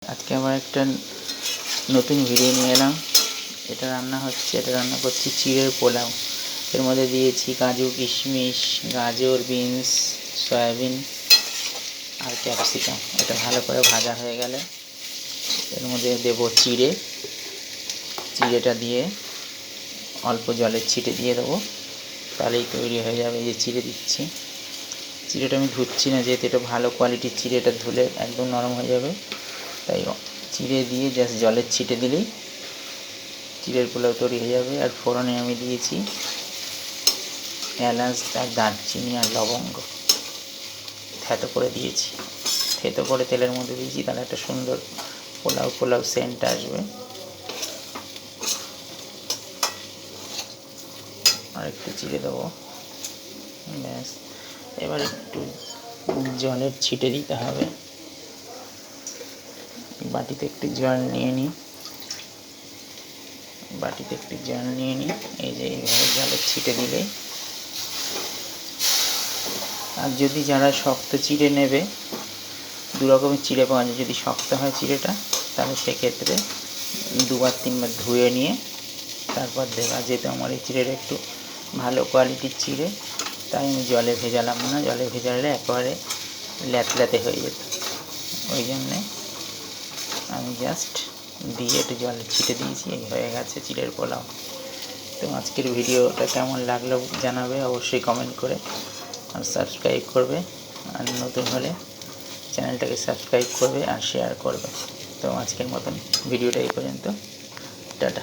আজকে আবার একটা নতুন ভিডিও নিয়ে এলাম। এটা রান্না করছি চিড়ের পোলাও। এর মধ্যে দিয়েছি কাজু, কিশমিশ, গাজর, বিনস, সয়াবিন আর ক্যাপসিকাম। এটা ভালো করে ভাজা হয়ে গেলে এর মধ্যে দেবো চিড়েটা দিয়ে অল্প জলের ছিটে দিয়ে দেবো, তাহলেই তৈরি হয়ে যাবে। এই যে চিড়ে দিচ্ছি, চিড়েটা আমি ধুচ্ছি না, যেহেতু এটা ভালো কোয়ালিটির চিড়ে, এটা ধুলে একদম নরম হয়ে যাবে। তাই চিড়ে দিয়ে জাস্ট জলের ছিটে দিলেই চিড়ের পোলাও তৈরি হয়ে যাবে। আর ফোড়নে আমি দিয়েছি এলাচ আর দারচিনি আর লবঙ্গ থেতো করে দিয়েছি, থেতো করে তেলের মধ্যে দিয়েছি, তাহলে একটা সুন্দর পোলাও সেন্ট আসবে। আর একটু চিড়ে দেবো, ব্যাস। এবার একটু জলের ছিটে দিতে হবে। বাটিতে একটু জল নিয়ে নিই, এই যে এইভাবে জলের ছিটে দিলেই। আর যদি যারা শক্ত চিড়ে নেবে, দু রকমের চিড়ে পাওয়া যায়। যদি শক্ত হয় চিড়েটা, তাহলে সেক্ষেত্রে দুবার তিনবার ধুয়ে নিয়ে তারপর দেওয়া। যেহেতু আমার এই চিড়েটা একটু ভালো কোয়ালিটির চিড়ে, তাই আমি জলে ভেজালাম না। জলে ভেজালে একেবারে ল্যাতল্যাতে হয়ে যেত, ওই জন্যে আমি জাস্ট দিয়ে একটু জলে ছিটে দিয়েছি। এই হয়ে গেছে চিড়ের পোলাও। তো আজকের ভিডিওটা কেমন লাগলো জানাবে অবশ্যই কমেন্ট করে, আর সাবস্ক্রাইব করবে। আর নতুন হলে চ্যানেলটাকে সাবস্ক্রাইব করবে আর শেয়ার করবে। তো আজকের মতন ভিডিওটা এই পর্যন্ত, টাটা।